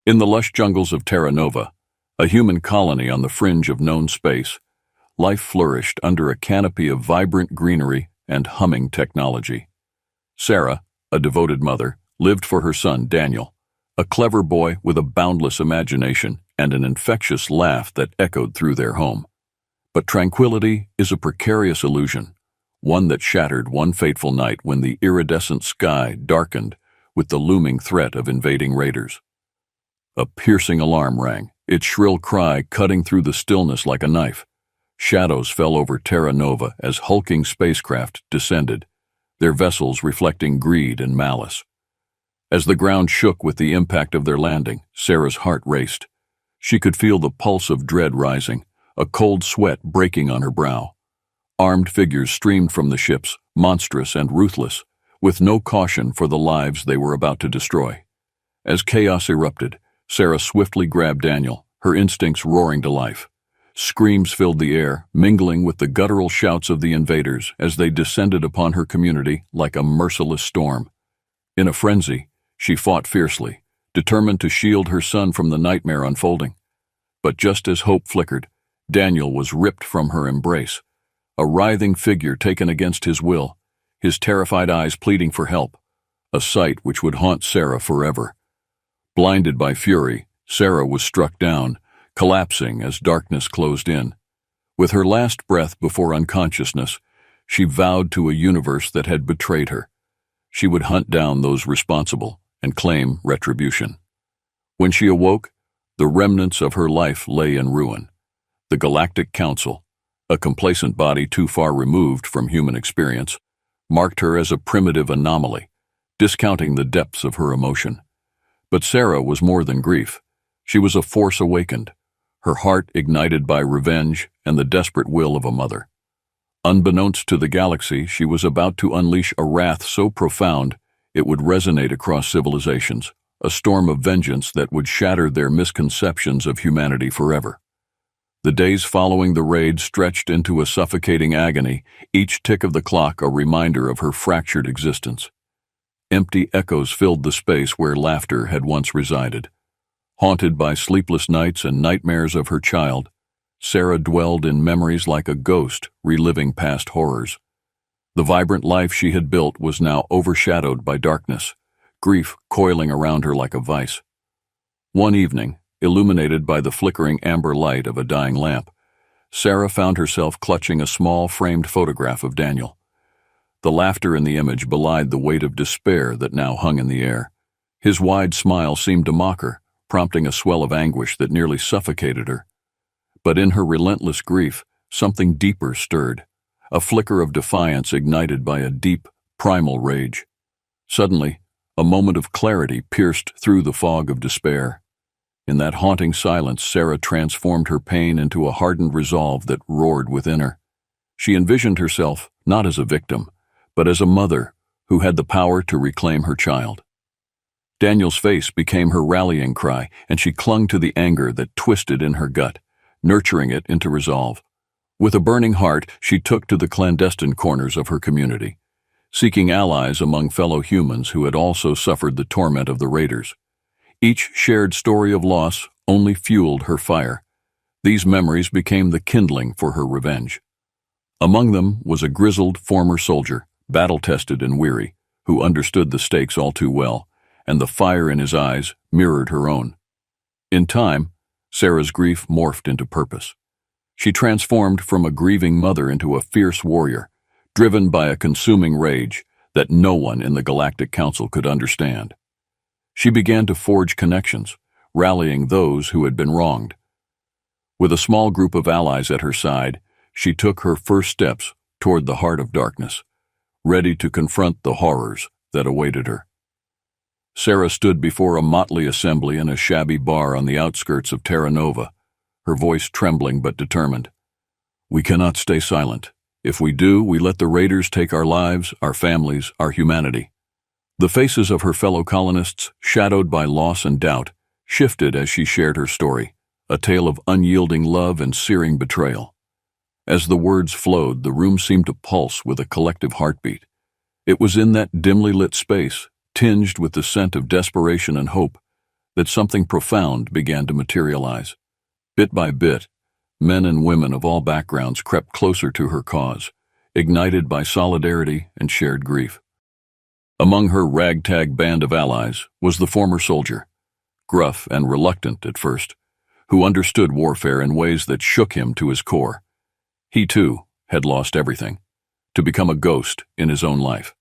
In the lush jungles of Terra Nova, a human colony on the fringe of known space, life flourished under a canopy of vibrant greenery and humming technology. Sarah, a devoted mother, lived for her son Daniel, a clever boy with a boundless imagination and an infectious laugh that echoed through their home. But tranquility is a precarious illusion, one that shattered one fateful night when the iridescent sky darkened with the looming threat of invading raiders. A piercing alarm rang, its shrill cry cutting through the stillness like a knife. Shadows fell over Terra Nova as hulking spacecraft descended, their vessels reflecting greed and malice. As the ground shook with the impact of their landing, Sarah's heart raced. She could feel the pulse of dread rising, a cold sweat breaking on her brow. Armed figures streamed from the ships, monstrous and ruthless, with no caution for the lives they were about to destroy. As chaos erupted, Sarah swiftly grabbed Daniel, her instincts roaring to life. Screams filled the air, mingling with the guttural shouts of the invaders as they descended upon her community like a merciless storm. In a frenzy, she fought fiercely, determined to shield her son from the nightmare unfolding. But just as hope flickered, Daniel was ripped from her embrace, a writhing figure taken against his will, his terrified eyes pleading for help, a sight which would haunt Sarah forever. Blinded by fury, Sarah was struck down, collapsing as darkness closed in. With her last breath before unconsciousness, she vowed to a universe that had betrayed her. She would hunt down those responsible and claim retribution. When she awoke, the remnants of her life lay in ruin. The Galactic Council, a complacent body too far removed from human experience, marked her as a primitive anomaly, discounting the depths of her emotion. But Sarah was more than grief. She was a force awakened, her heart ignited by revenge and the desperate will of a mother. Unbeknownst to the galaxy, she was about to unleash a wrath so profound it would resonate across civilizations, a storm of vengeance that would shatter their misconceptions of humanity forever. The days following the raid stretched into a suffocating agony, each tick of the clock a reminder of her fractured existence. Empty echoes filled the space where laughter had once resided. Haunted by sleepless nights and nightmares of her child, Sarah dwelled in memories like a ghost, reliving past horrors. The vibrant life she had built was now overshadowed by darkness, grief coiling around her like a vice. One evening, illuminated by the flickering amber light of a dying lamp, Sarah found herself clutching a small framed photograph of Daniel. The laughter in the image belied the weight of despair that now hung in the air. His wide smile seemed to mock her, prompting a swell of anguish that nearly suffocated her. But in her relentless grief, something deeper stirred, a flicker of defiance ignited by a deep, primal rage. Suddenly, a moment of clarity pierced through the fog of despair. In that haunting silence, Sarah transformed her pain into a hardened resolve that roared within her. She envisioned herself not as a victim, but as a mother who had the power to reclaim her child. Daniel's face became her rallying cry, and she clung to the anger that twisted in her gut, nurturing it into resolve. With a burning heart, she took to the clandestine corners of her community, seeking allies among fellow humans who had also suffered the torment of the raiders. Each shared story of loss only fueled her fire. These memories became the kindling for her revenge. Among them was a grizzled former soldier, battle-tested and weary, who understood the stakes all too well, and the fire in his eyes mirrored her own. In time, Sarah's grief morphed into purpose. She transformed from a grieving mother into a fierce warrior, driven by a consuming rage that no one in the Galactic Council could understand. She began to forge connections, rallying those who had been wronged. With a small group of allies at her side, she took her first steps toward the heart of darkness, ready to confront the horrors that awaited her. Sarah stood before a motley assembly in a shabby bar on the outskirts of Terra Nova, her voice trembling but determined. "We cannot stay silent. If we do, we let the raiders take our lives, our families, our humanity." The faces of her fellow colonists, shadowed by loss and doubt, shifted as she shared her story, a tale of unyielding love and searing betrayal. As the words flowed, the room seemed to pulse with a collective heartbeat. It was in that dimly lit space, tinged with the scent of desperation and hope, that something profound began to materialize. Bit by bit, men and women of all backgrounds crept closer to her cause, ignited by solidarity and shared grief. Among her ragtag band of allies was the former soldier, gruff and reluctant at first, who understood warfare in ways that shook him to his core. He, too, had lost everything, to become a ghost in his own life.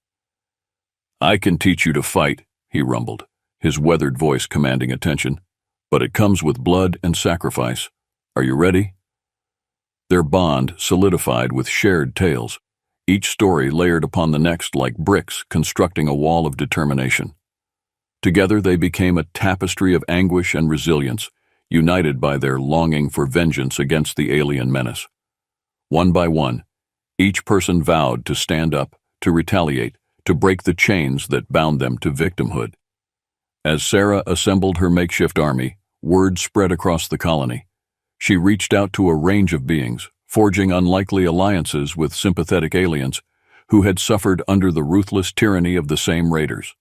"I can teach you to fight," he rumbled, his weathered voice commanding attention, "but it comes with blood and sacrifice. Are you ready?" Their bond solidified with shared tales, each story layered upon the next like bricks constructing a wall of determination. Together they became a tapestry of anguish and resilience, united by their longing for vengeance against the alien menace. One by one, each person vowed to stand up, to retaliate, to break the chains that bound them to victimhood. As Sarah assembled her makeshift army, word spread across the colony. She reached out to a range of beings, forging unlikely alliances with sympathetic aliens who had suffered under the ruthless tyranny of the same raiders.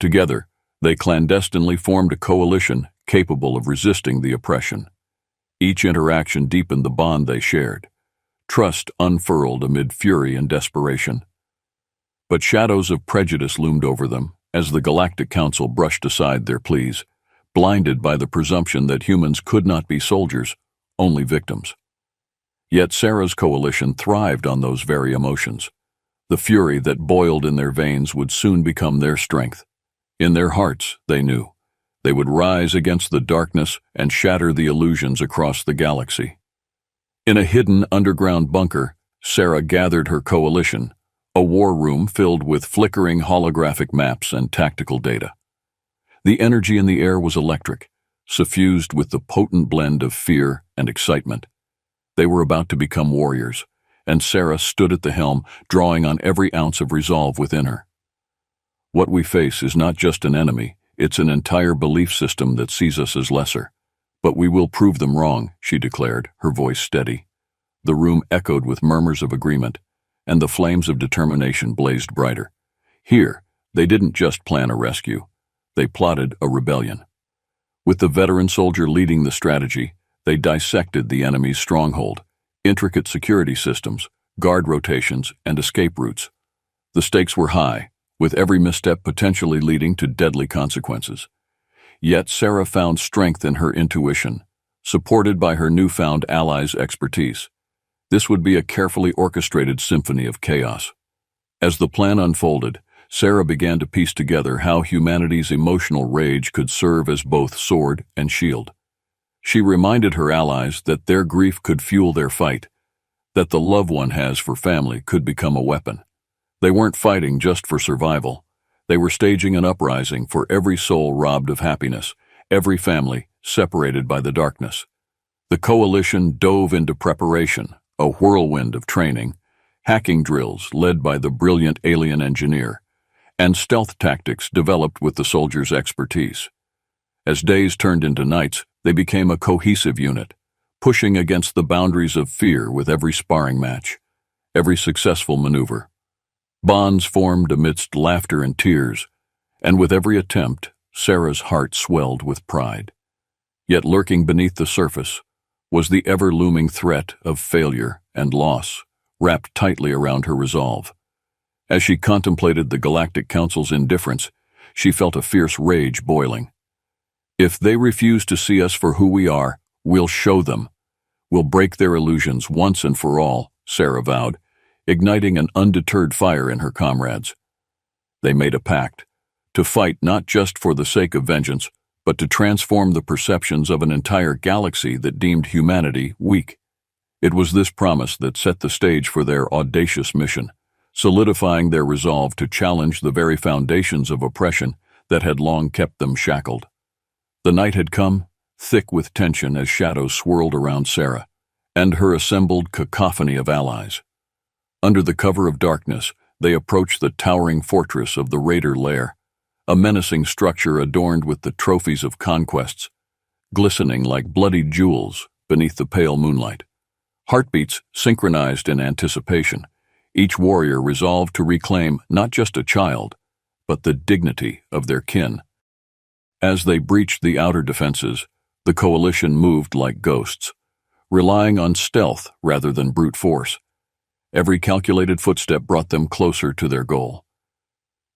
Together, they clandestinely formed a coalition capable of resisting the oppression. Each interaction deepened the bond they shared. Trust unfurled amid fury and desperation. But shadows of prejudice loomed over them as the Galactic Council brushed aside their pleas, blinded by the presumption that humans could not be soldiers, only victims. Yet Sarah's coalition thrived on those very emotions. The fury that boiled in their veins would soon become their strength. In their hearts, they knew, they would rise against the darkness and shatter the illusions across the galaxy. In a hidden underground bunker, Sarah gathered her coalition, a war room filled with flickering holographic maps and tactical data. The energy in the air was electric, suffused with the potent blend of fear and excitement. They were about to become warriors, and Sarah stood at the helm, drawing on every ounce of resolve within her. "What we face is not just an enemy, it's an entire belief system that sees us as lesser. But we will prove them wrong," she declared, her voice steady. The room echoed with murmurs of agreement, and the flames of determination blazed brighter. Here, they didn't just plan a rescue. They plotted a rebellion. With the veteran soldier leading the strategy, they dissected the enemy's stronghold, intricate security systems, guard rotations, and escape routes. The stakes were high, with every misstep potentially leading to deadly consequences. Yet Sarah found strength in her intuition, supported by her newfound allies' expertise. This would be a carefully orchestrated symphony of chaos. As the plan unfolded, Sarah began to piece together how humanity's emotional rage could serve as both sword and shield. She reminded her allies that their grief could fuel their fight, that the love one has for family could become a weapon. They weren't fighting just for survival. They were staging an uprising for every soul robbed of happiness, every family separated by the darkness. The coalition dove into preparation, a whirlwind of training, hacking drills led by the brilliant alien engineer, and stealth tactics developed with the soldiers' expertise. As days turned into nights, they became a cohesive unit, pushing against the boundaries of fear with every sparring match, every successful maneuver. Bonds formed amidst laughter and tears, and with every attempt, Sarah's heart swelled with pride. Yet lurking beneath the surface was the ever-looming threat of failure and loss, wrapped tightly around her resolve. As she contemplated the Galactic Council's indifference, she felt a fierce rage boiling. "If they refuse to see us for who we are, we'll show them. We'll break their illusions once and for all," Sarah vowed, igniting an undeterred fire in her comrades. They made a pact, to fight not just for the sake of vengeance, but to transform the perceptions of an entire galaxy that deemed humanity weak. It was this promise that set the stage for their audacious mission, solidifying their resolve to challenge the very foundations of oppression that had long kept them shackled. The night had come, thick with tension as shadows swirled around Sarah and her assembled cacophony of allies. Under the cover of darkness, they approached the towering fortress of the Raider Lair, a menacing structure adorned with the trophies of conquests, glistening like bloodied jewels beneath the pale moonlight. Heartbeats synchronized in anticipation, each warrior resolved to reclaim not just a child, but the dignity of their kin. As they breached the outer defenses, the coalition moved like ghosts, relying on stealth rather than brute force. Every calculated footstep brought them closer to their goal.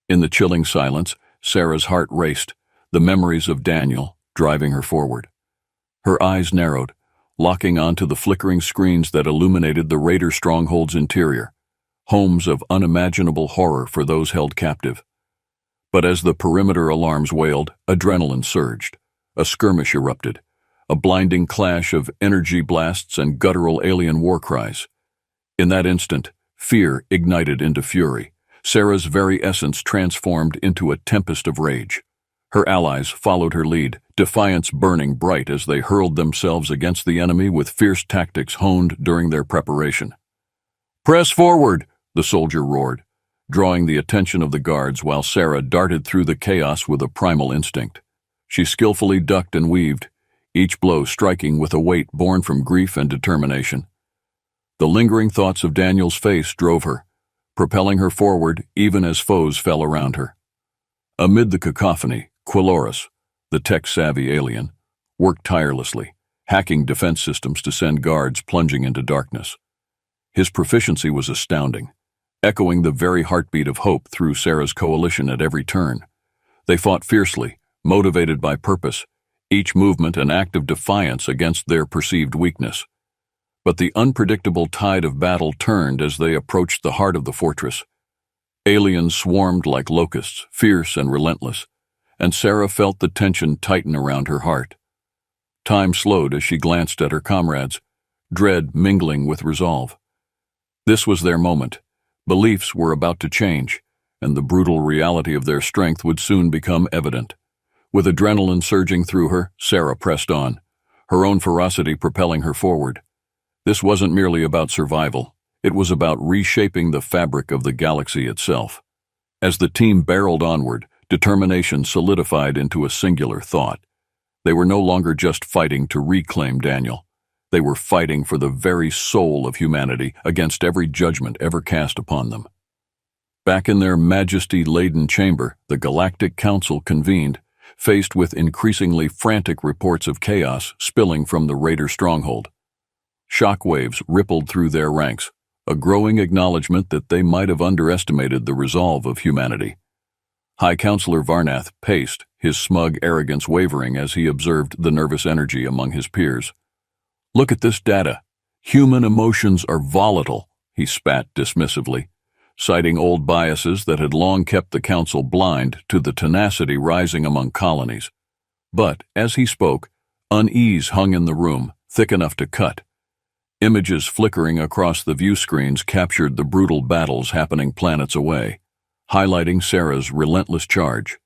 In the chilling silence, Sarah's heart raced, the memories of Daniel driving her forward. Her eyes narrowed, locking onto the flickering screens that illuminated the Raider stronghold's interior, homes of unimaginable horror for those held captive. But as the perimeter alarms wailed, adrenaline surged. A skirmish erupted, a blinding clash of energy blasts and guttural alien war cries. In that instant, fear ignited into fury. Sarah's very essence transformed into a tempest of rage. Her allies followed her lead, defiance burning bright as they hurled themselves against the enemy with fierce tactics honed during their preparation. "Press forward!" the soldier roared, drawing the attention of the guards while Sarah darted through the chaos with a primal instinct. She skillfully ducked and weaved, each blow striking with a weight born from grief and determination. The lingering thoughts of Daniel's face drove her, propelling her forward even as foes fell around her. Amid the cacophony, Quilorus, the tech-savvy alien, worked tirelessly, hacking defense systems to send guards plunging into darkness. His proficiency was astounding, echoing the very heartbeat of hope through Sarah's coalition at every turn. They fought fiercely, motivated by purpose, each movement an act of defiance against their perceived weakness. But the unpredictable tide of battle turned as they approached the heart of the fortress. Aliens swarmed like locusts, fierce and relentless, and Sarah felt the tension tighten around her heart. Time slowed as she glanced at her comrades, dread mingling with resolve. This was their moment. Beliefs were about to change, and the brutal reality of their strength would soon become evident. With adrenaline surging through her, Sarah pressed on, her own ferocity propelling her forward. This wasn't merely about survival. It was about reshaping the fabric of the galaxy itself. As the team barreled onward, determination solidified into a singular thought. They were no longer just fighting to reclaim Daniel. They were fighting for the very soul of humanity against every judgment ever cast upon them. Back in their majesty-laden chamber, the Galactic Council convened, faced with increasingly frantic reports of chaos spilling from the Raider stronghold. Shockwaves rippled through their ranks, a growing acknowledgement that they might have underestimated the resolve of humanity. High Counselor Varnath paced, his smug arrogance wavering as he observed the nervous energy among his peers. "Look at this data. Human emotions are volatile," he spat dismissively, citing old biases that had long kept the Council blind to the tenacity rising among colonies. But, as he spoke, unease hung in the room, thick enough to cut. Images flickering across the view screens captured the brutal battles happening planets away, highlighting Sarah's relentless charge.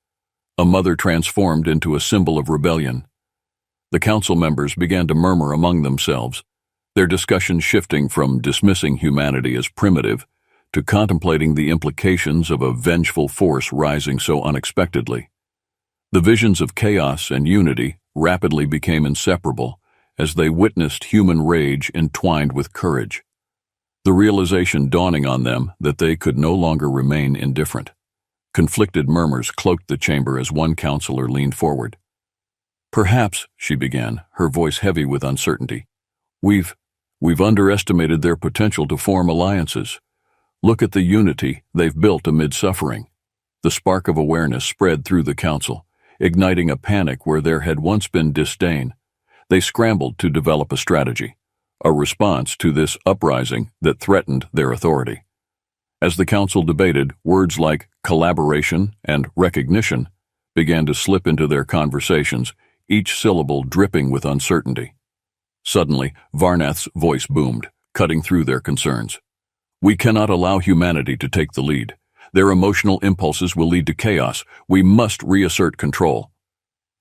A mother transformed into a symbol of rebellion. The council members began to murmur among themselves, their discussion shifting from dismissing humanity as primitive to contemplating the implications of a vengeful force rising so unexpectedly. The visions of chaos and unity rapidly became inseparable as they witnessed human rage entwined with courage, the realization dawning on them that they could no longer remain indifferent. Conflicted murmurs cloaked the chamber as one counselor leaned forward. "Perhaps," she began, her voice heavy with uncertainty, We've underestimated their potential to form alliances. Look at the unity they've built amid suffering." The spark of awareness spread through the council, igniting a panic where there had once been disdain. They scrambled to develop a strategy, a response to this uprising that threatened their authority. As the council debated, words like collaboration and recognition began to slip into their conversations, each syllable dripping with uncertainty. Suddenly, Varnath's voice boomed, cutting through their concerns. "We cannot allow humanity to take the lead. Their emotional impulses will lead to chaos. We must reassert control."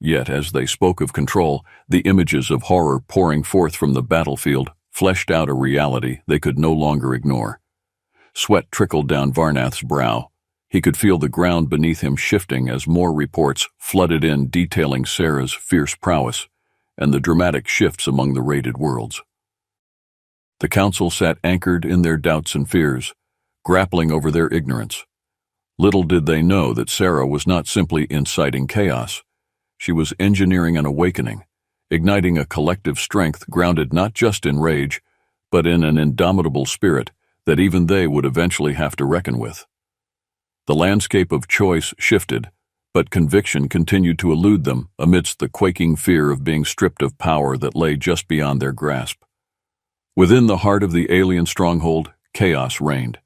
Yet, as they spoke of control, the images of horror pouring forth from the battlefield fleshed out a reality they could no longer ignore. Sweat trickled down Varnath's brow. He could feel the ground beneath him shifting as more reports flooded in detailing Sarah's fierce prowess and the dramatic shifts among the raided worlds. The council sat anchored in their doubts and fears, grappling over their ignorance. Little did they know that Sarah was not simply inciting chaos. She was engineering an awakening, igniting a collective strength grounded not just in rage, but in an indomitable spirit that even they would eventually have to reckon with. The landscape of choice shifted, but conviction continued to elude them amidst the quaking fear of being stripped of power that lay just beyond their grasp. Within the heart of the alien stronghold, chaos reigned.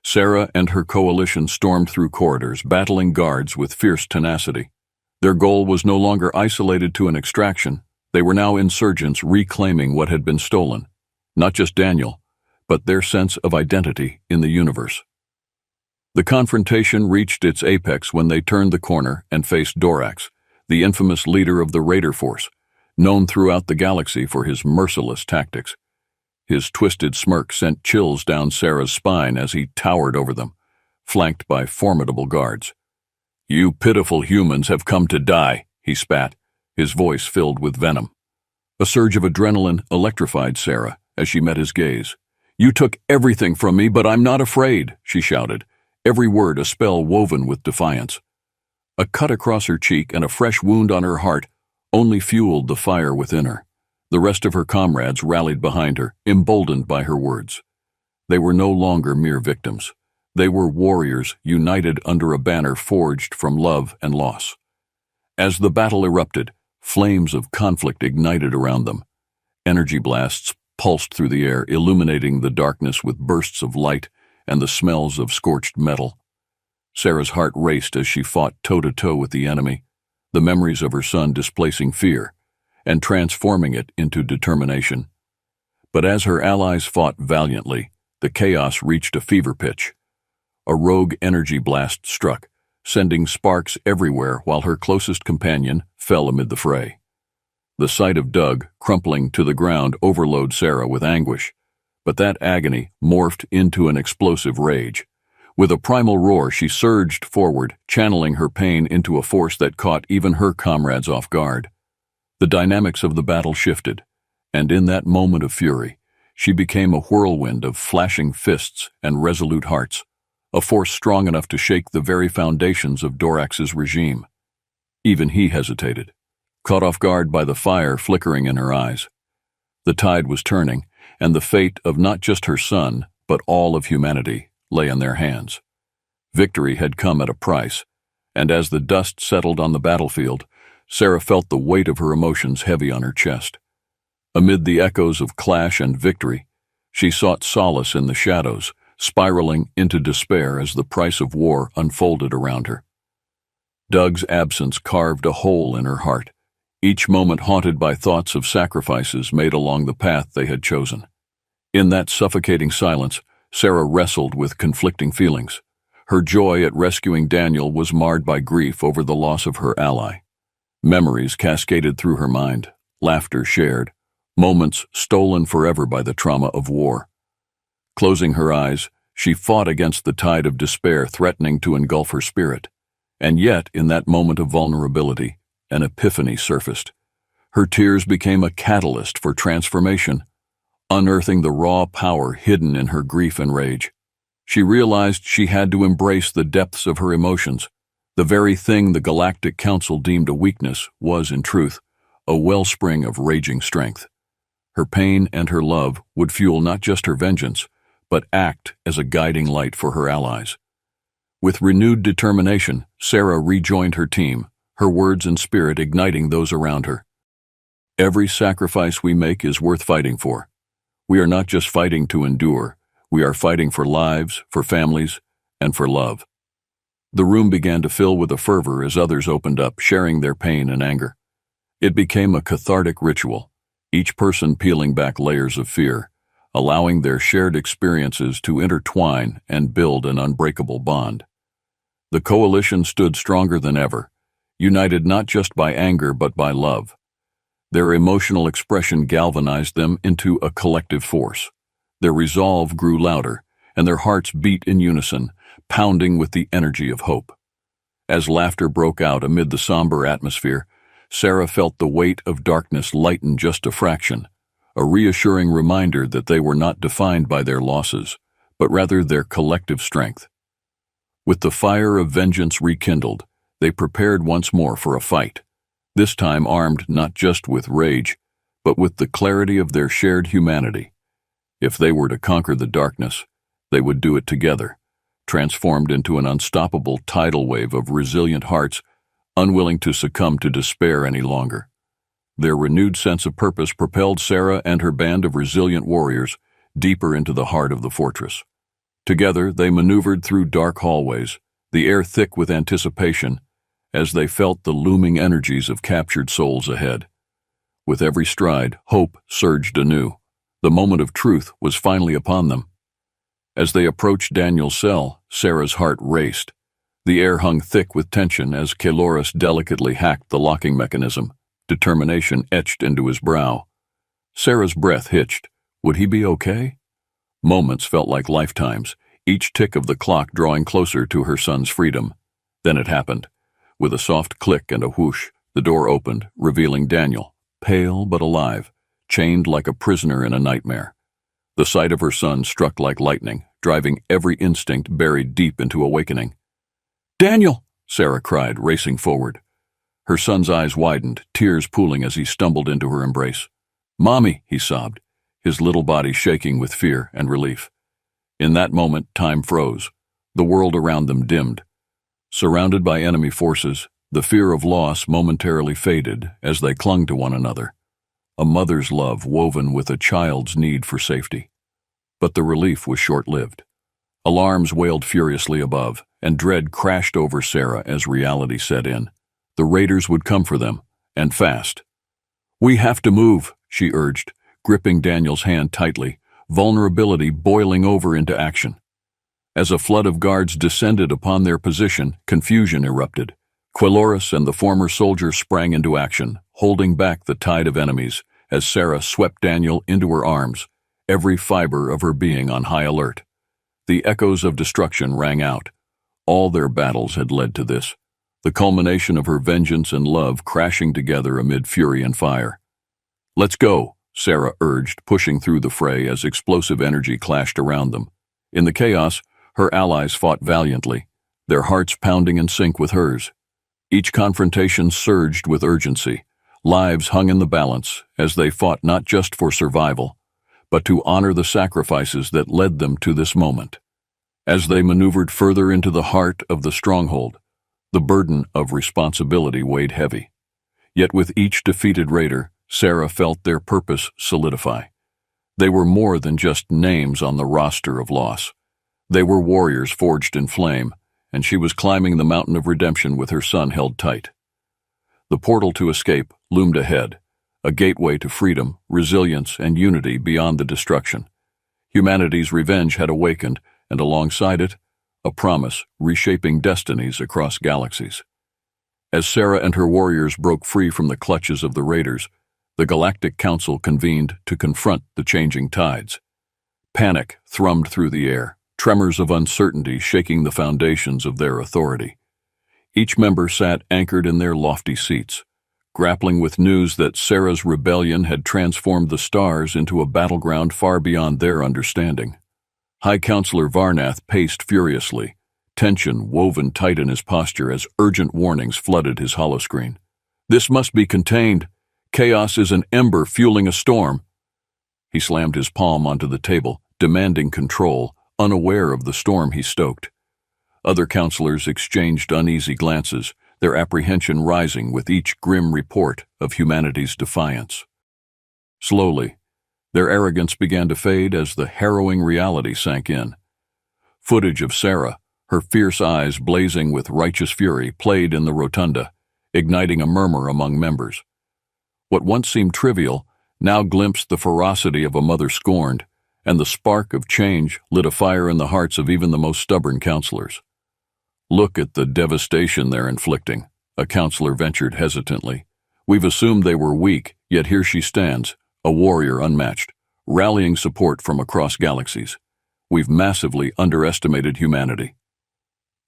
Sarah and her coalition stormed through corridors, battling guards with fierce tenacity. Their goal was no longer isolated to an extraction. They were now insurgents reclaiming what had been stolen. Not just Daniel, but their sense of identity in the universe. The confrontation reached its apex when they turned the corner and faced Dorax, the infamous leader of the Raider Force, known throughout the galaxy for his merciless tactics. His twisted smirk sent chills down Sarah's spine as he towered over them, flanked by formidable guards. "You pitiful humans have come to die," he spat, his voice filled with venom. A surge of adrenaline electrified Sarah as she met his gaze. "You took everything from me, but I'm not afraid," she shouted, every word a spell woven with defiance. A cut across her cheek and a fresh wound on her heart only fueled the fire within her. The rest of her comrades rallied behind her, emboldened by her words. They were no longer mere victims. They were warriors united under a banner forged from love and loss. As the battle erupted, flames of conflict ignited around them. Energy blasts pulsed through the air, illuminating the darkness with bursts of light and the smells of scorched metal. Sarah's heart raced as she fought toe-to-toe with the enemy, the memories of her son displacing fear and transforming it into determination. But as her allies fought valiantly, the chaos reached a fever pitch. A rogue energy blast struck, sending sparks everywhere while her closest companion fell amid the fray. The sight of Doug crumpling to the ground overloaded Sarah with anguish, but that agony morphed into an explosive rage. With a primal roar, she surged forward, channeling her pain into a force that caught even her comrades off guard. The dynamics of the battle shifted, and in that moment of fury, she became a whirlwind of flashing fists and resolute hearts, a force strong enough to shake the very foundations of Dorax's regime. Even he hesitated, caught off guard by the fire flickering in her eyes. The tide was turning, and the fate of not just her son, but all of humanity, lay in their hands. Victory had come at a price, and as the dust settled on the battlefield, Sarah felt the weight of her emotions heavy on her chest. Amid the echoes of clash and victory, she sought solace in the shadows, spiraling into despair as the price of war unfolded around her. Doug's absence carved a hole in her heart, each moment haunted by thoughts of sacrifices made along the path they had chosen. In that suffocating silence, Sarah wrestled with conflicting feelings. Her joy at rescuing Daniel was marred by grief over the loss of her ally. Memories cascaded through her mind, laughter shared, moments stolen forever by the trauma of war. Closing her eyes, she fought against the tide of despair threatening to engulf her spirit. And yet, in that moment of vulnerability, an epiphany surfaced. Her tears became a catalyst for transformation, unearthing the raw power hidden in her grief and rage. She realized she had to embrace the depths of her emotions. The very thing the Galactic Council deemed a weakness was, in truth, a wellspring of raging strength. Her pain and her love would fuel not just her vengeance, but act as a guiding light for her allies. With renewed determination, Sarah rejoined her team, her words and spirit igniting those around her. Every sacrifice we make is worth fighting for. We are not just fighting to endure, we are fighting for lives, for families, and for love. The room began to fill with a fervor as others opened up, sharing their pain and anger. It became a cathartic ritual, each person peeling back layers of fear, allowing their shared experiences to intertwine and build an unbreakable bond. The coalition stood stronger than ever, united not just by anger but by love. Their emotional expression galvanized them into a collective force. Their resolve grew louder, and their hearts beat in unison, pounding with the energy of hope. As laughter broke out amid the somber atmosphere, Sarah felt the weight of darkness lighten just a fraction, a reassuring reminder that they were not defined by their losses, but rather their collective strength. With the fire of vengeance rekindled, they prepared once more for a fight. this time armed not just with rage, but with the clarity of their shared humanity. If they were to conquer the darkness, they would do it together, transformed into an unstoppable tidal wave of resilient hearts, unwilling to succumb to despair any longer. Their renewed sense of purpose propelled Sarah and her band of resilient warriors deeper into the heart of the fortress. Together, they maneuvered through dark hallways, the air thick with anticipation, as they felt the looming energies of captured souls ahead. With every stride, hope surged anew. The moment of truth was finally upon them. As they approached Daniel's cell, Sarah's heart raced. The air hung thick with tension as Keloris delicately hacked the locking mechanism, determination etched into his brow. Sarah's breath hitched. Would he be okay? Moments felt like lifetimes, each tick of the clock drawing closer to her son's freedom. Then it happened. With a soft click and a whoosh, the door opened, revealing Daniel, pale but alive, chained like a prisoner in a nightmare. The sight of her son struck like lightning, driving every instinct buried deep into awakening. "Daniel!" Sarah cried, racing forward. Her son's eyes widened, tears pooling as he stumbled into her embrace. "Mommy," he sobbed, his little body shaking with fear and relief. In that moment, time froze. The world around them dimmed. Surrounded by enemy forces, the fear of loss momentarily faded as they clung to one another. A mother's love woven with a child's need for safety. But the relief was short-lived. Alarms wailed furiously above, and dread crashed over Sarah as reality set in. The raiders would come for them, and fast. "We have to move," she urged, gripping Daniel's hand tightly, vulnerability boiling over into action. As a flood of guards descended upon their position, confusion erupted. Keloris and the former soldiers sprang into action, holding back the tide of enemies as Sarah swept Daniel into her arms, every fiber of her being on high alert. The echoes of destruction rang out. All their battles had led to this, the culmination of her vengeance and love crashing together amid fury and fire. "Let's go," Sarah urged, pushing through the fray as explosive energy clashed around them. In the chaos, her allies fought valiantly, their hearts pounding in sync with hers. Each confrontation surged with urgency. Lives hung in the balance as they fought not just for survival, but to honor the sacrifices that led them to this moment. As they maneuvered further into the heart of the stronghold, the burden of responsibility weighed heavy. Yet with each defeated raider, Sarah felt their purpose solidify. They were more than just names on the roster of loss. They were warriors forged in flame, and she was climbing the mountain of redemption with her son held tight. The portal to escape loomed ahead, a gateway to freedom, resilience, and unity beyond the destruction. Humanity's revenge had awakened, and alongside it, a promise reshaping destinies across galaxies. As Sarah and her warriors broke free from the clutches of the raiders, the Galactic Council convened to confront the changing tides. Panic thrummed through the air, tremors of uncertainty shaking the foundations of their authority. Each member sat anchored in their lofty seats, grappling with news that Sarah's rebellion had transformed the stars into a battleground far beyond their understanding. High Counselor Varnath paced furiously, tension woven tight in his posture as urgent warnings flooded his holoscreen. "This must be contained. Chaos is an ember fueling a storm." He slammed his palm onto the table, demanding control, unaware of the storm he stoked. Other counselors exchanged uneasy glances, their apprehension rising with each grim report of humanity's defiance. Slowly, their arrogance began to fade as the harrowing reality sank in. Footage of Sarah, her fierce eyes blazing with righteous fury, played in the rotunda, igniting a murmur among members. What once seemed trivial now glimpsed the ferocity of a mother scorned, and the spark of change lit a fire in the hearts of even the most stubborn counselors. "Look at the devastation they're inflicting," a counselor ventured hesitantly. "We've assumed they were weak, yet here she stands, a warrior unmatched, rallying support from across galaxies. We've massively underestimated humanity."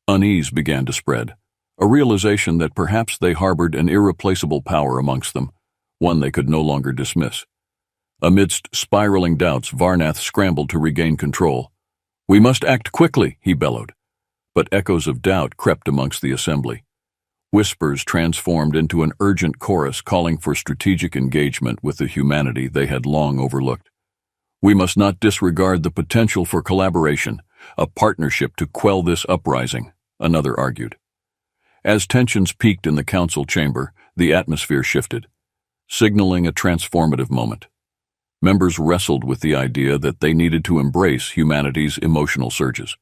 Unease began to spread, a realization that perhaps they harbored an irreplaceable power amongst them, one they could no longer dismiss. Amidst spiraling doubts, Varnath scrambled to regain control. "We must act quickly," he bellowed. But echoes of doubt crept amongst the assembly. Whispers transformed into an urgent chorus calling for strategic engagement with the humanity they had long overlooked. We must not disregard the potential for collaboration, a partnership to quell this uprising, another argued. As tensions peaked in the council chamber, the atmosphere shifted, signaling a transformative moment. Members wrestled with the idea that they needed to embrace humanity's emotional surges,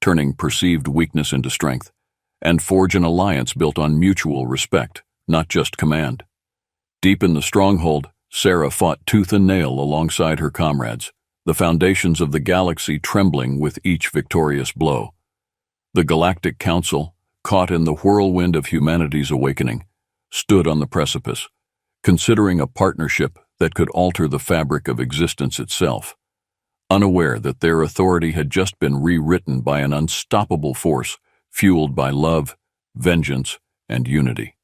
turning perceived weakness into strength, and forge an alliance built on mutual respect, not just command. Deep in the stronghold, Sarah fought tooth and nail alongside her comrades, the foundations of the galaxy trembling with each victorious blow. The Galactic Council, caught in the whirlwind of humanity's awakening, stood on the precipice, considering a partnership that could alter the fabric of existence itself, unaware that their authority had just been rewritten by an unstoppable force fueled by love, vengeance, and unity.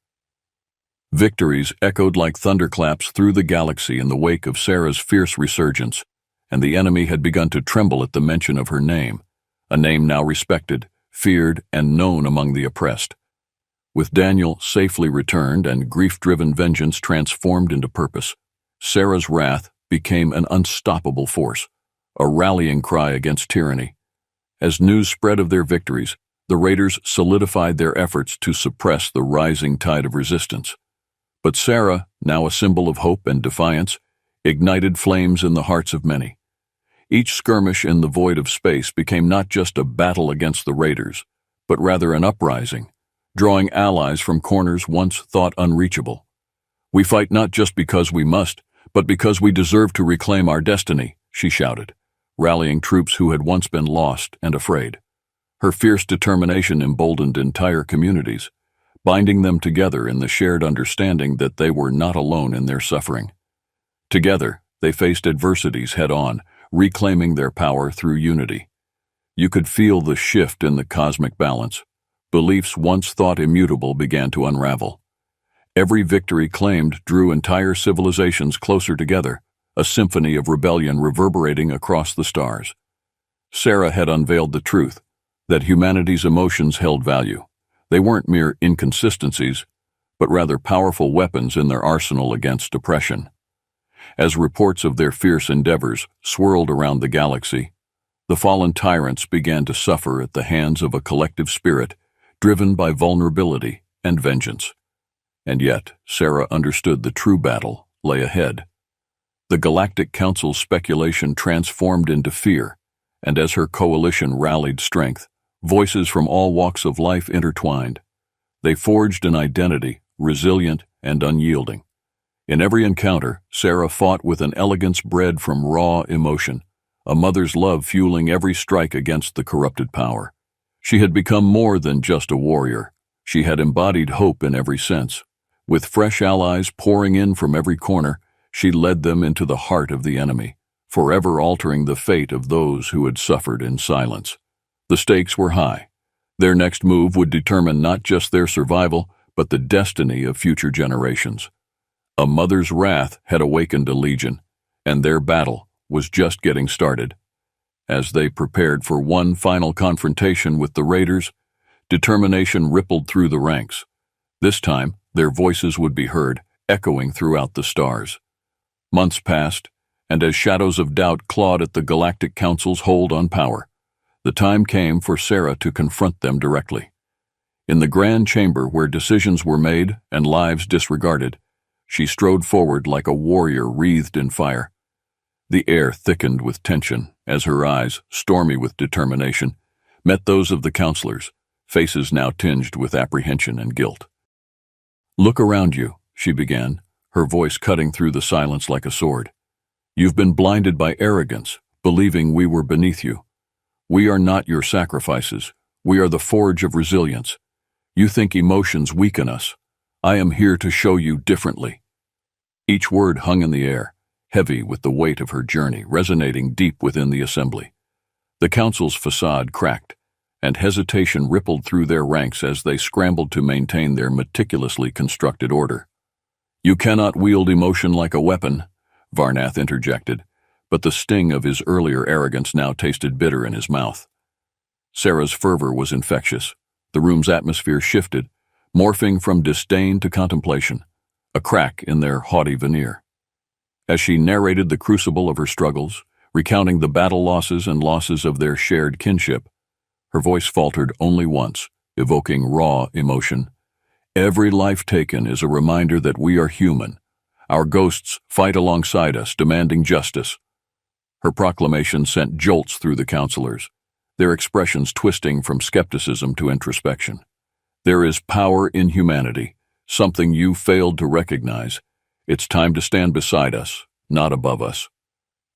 Victories echoed like thunderclaps through the galaxy in the wake of Sarah's fierce resurgence, and the enemy had begun to tremble at the mention of her name, a name now respected, feared, and known among the oppressed. With Daniel safely returned and grief-driven vengeance transformed into purpose, Sarah's wrath became an unstoppable force, a rallying cry against tyranny. As news spread of their victories, the raiders solidified their efforts to suppress the rising tide of resistance. But Sarah, now a symbol of hope and defiance, ignited flames in the hearts of many. Each skirmish in the void of space became not just a battle against the raiders, but rather an uprising, drawing allies from corners once thought unreachable. We fight not just because we must, but because we deserve to reclaim our destiny, she shouted, rallying troops who had once been lost and afraid. Her fierce determination emboldened entire communities, binding them together in the shared understanding that they were not alone in their suffering. Together, they faced adversities head-on, reclaiming their power through unity. You could feel the shift in the cosmic balance. Beliefs once thought immutable began to unravel. Every victory claimed drew entire civilizations closer together, a symphony of rebellion reverberating across the stars. Sarah had unveiled the truth, that humanity's emotions held value. They weren't mere inconsistencies, but rather powerful weapons in their arsenal against oppression. As reports of their fierce endeavors swirled around the galaxy, the fallen tyrants began to suffer at the hands of a collective spirit driven by vulnerability and vengeance. And yet, Sarah understood the true battle lay ahead. The Galactic Council's speculation transformed into fear, and as her coalition rallied strength, voices from all walks of life intertwined. They forged an identity, resilient and unyielding. In every encounter, Sarah fought with an elegance bred from raw emotion, a mother's love fueling every strike against the corrupted power. She had become more than just a warrior. She had embodied hope in every sense. With fresh allies pouring in from every corner, she led them into the heart of the enemy, forever altering the fate of those who had suffered in silence. The stakes were high. Their next move would determine not just their survival, but the destiny of future generations. A mother's wrath had awakened a legion, and their battle was just getting started. As they prepared for one final confrontation with the raiders, determination rippled through the ranks. This time, their voices would be heard, echoing throughout the stars. Months passed, and as shadows of doubt clawed at the Galactic Council's hold on power, the time came for Sarah to confront them directly. In the grand chamber where decisions were made and lives disregarded, she strode forward like a warrior wreathed in fire. The air thickened with tension as her eyes, stormy with determination, met those of the counselors, faces now tinged with apprehension and guilt. "Look around you," she began, her voice cutting through the silence like a sword. "You've been blinded by arrogance, believing we were beneath you. We are not your sacrifices. We are the forge of resilience. You think emotions weaken us. I am here to show you differently." Each word hung in the air, heavy with the weight of her journey, resonating deep within the assembly. The council's facade cracked, and hesitation rippled through their ranks as they scrambled to maintain their meticulously constructed order. "You cannot wield emotion like a weapon," Varnath interjected, but the sting of his earlier arrogance now tasted bitter in his mouth. Sarah's fervor was infectious. The room's atmosphere shifted, morphing from disdain to contemplation, a crack in their haughty veneer. As she narrated the crucible of her struggles, recounting the battle losses and losses of their shared kinship, her voice faltered only once, evoking raw emotion. Every life taken is a reminder that we are human. Our ghosts fight alongside us, demanding justice. Her proclamation sent jolts through the counselors, their expressions twisting from skepticism to introspection. There is power in humanity, something you failed to recognize. It's time to stand beside us, not above us.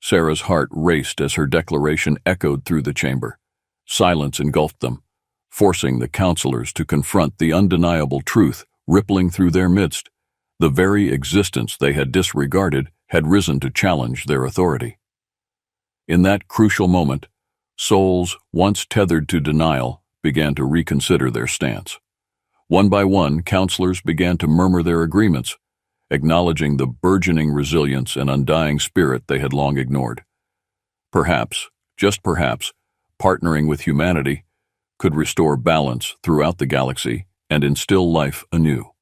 Sarah's heart raced as her declaration echoed through the chamber. Silence engulfed them, forcing the counselors to confront the undeniable truth rippling through their midst. The very existence they had disregarded had risen to challenge their authority. In that crucial moment, souls once tethered to denial began to reconsider their stance. One by one, counselors began to murmur their agreements, acknowledging the burgeoning resilience and undying spirit they had long ignored. Perhaps, just perhaps, partnering with humanity could restore balance throughout the galaxy and instill life anew.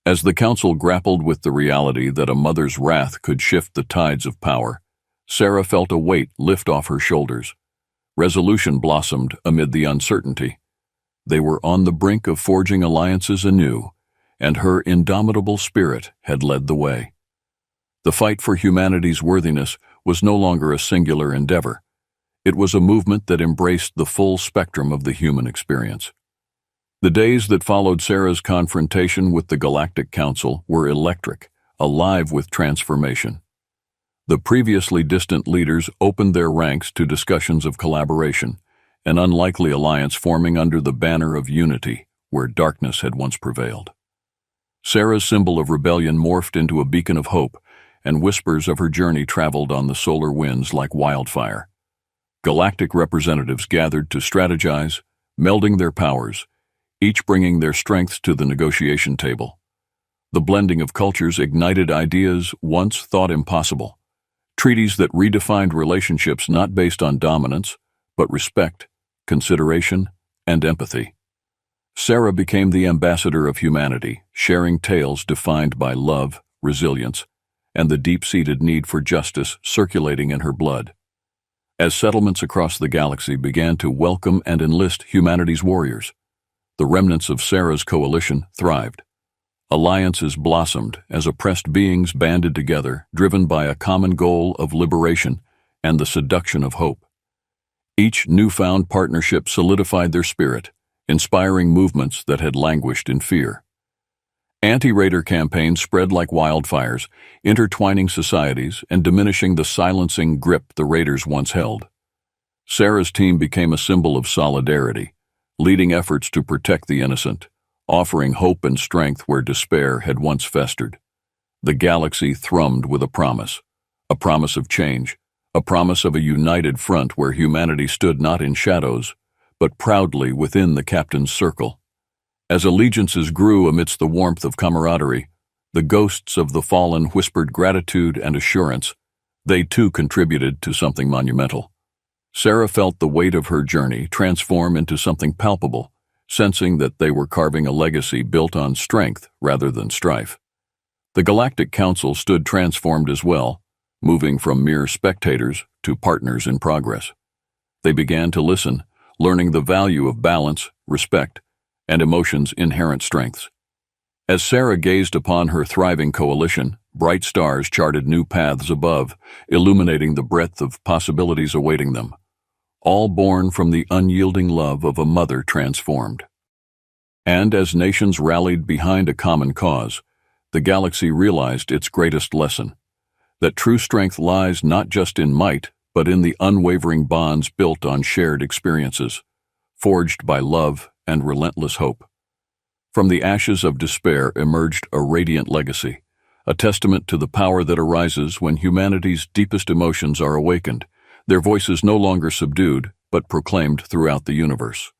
As the council grappled with the reality that a mother's wrath could shift the tides of power, Sarah felt a weight lift off her shoulders. Resolution blossomed amid the uncertainty. They were on the brink of forging alliances anew, and her indomitable spirit had led the way. The fight for humanity's worthiness was no longer a singular endeavor. It was a movement that embraced the full spectrum of the human experience. The days that followed Sarah's confrontation with the Galactic Council were electric, alive with transformation. The previously distant leaders opened their ranks to discussions of collaboration, an unlikely alliance forming under the banner of unity, where darkness had once prevailed. Sarah's symbol of rebellion morphed into a beacon of hope, and whispers of her journey traveled on the solar winds like wildfire. Galactic representatives gathered to strategize, melding their powers, each bringing their strengths to the negotiation table. The blending of cultures ignited ideas once thought impossible, treaties that redefined relationships not based on dominance, but respect, consideration, and empathy. Sarah became the ambassador of humanity, sharing tales defined by love, resilience, and the deep-seated need for justice circulating in her blood. As settlements across the galaxy began to welcome and enlist humanity's warriors, the remnants of Sarah's coalition thrived. Alliances blossomed as oppressed beings banded together, driven by a common goal of liberation and the seduction of hope. Each newfound partnership solidified their spirit, inspiring movements that had languished in fear. Anti-Raider campaigns spread like wildfires, intertwining societies and diminishing the silencing grip the Raiders once held. Sarah's team became a symbol of solidarity, leading efforts to protect the innocent, offering hope and strength where despair had once festered. The galaxy thrummed with a promise of change, a promise of a united front where humanity stood not in shadows, but proudly within the captain's circle. As allegiances grew amidst the warmth of camaraderie, the ghosts of the fallen whispered gratitude and assurance. They too contributed to something monumental. Sarah felt the weight of her journey transform into something palpable, sensing that they were carving a legacy built on strength rather than strife. The Galactic Council stood transformed as well, moving from mere spectators to partners in progress. They began to listen, learning the value of balance, respect, and emotion's inherent strengths. As Sarah gazed upon her thriving coalition, bright stars charted new paths above, illuminating the breadth of possibilities awaiting them, all born from the unyielding love of a mother transformed. And as nations rallied behind a common cause, the galaxy realized its greatest lesson, that true strength lies not just in might, but in the unwavering bonds built on shared experiences, forged by love and relentless hope. From the ashes of despair emerged a radiant legacy, a testament to the power that arises when humanity's deepest emotions are awakened, their voices no longer subdued, but proclaimed throughout the universe.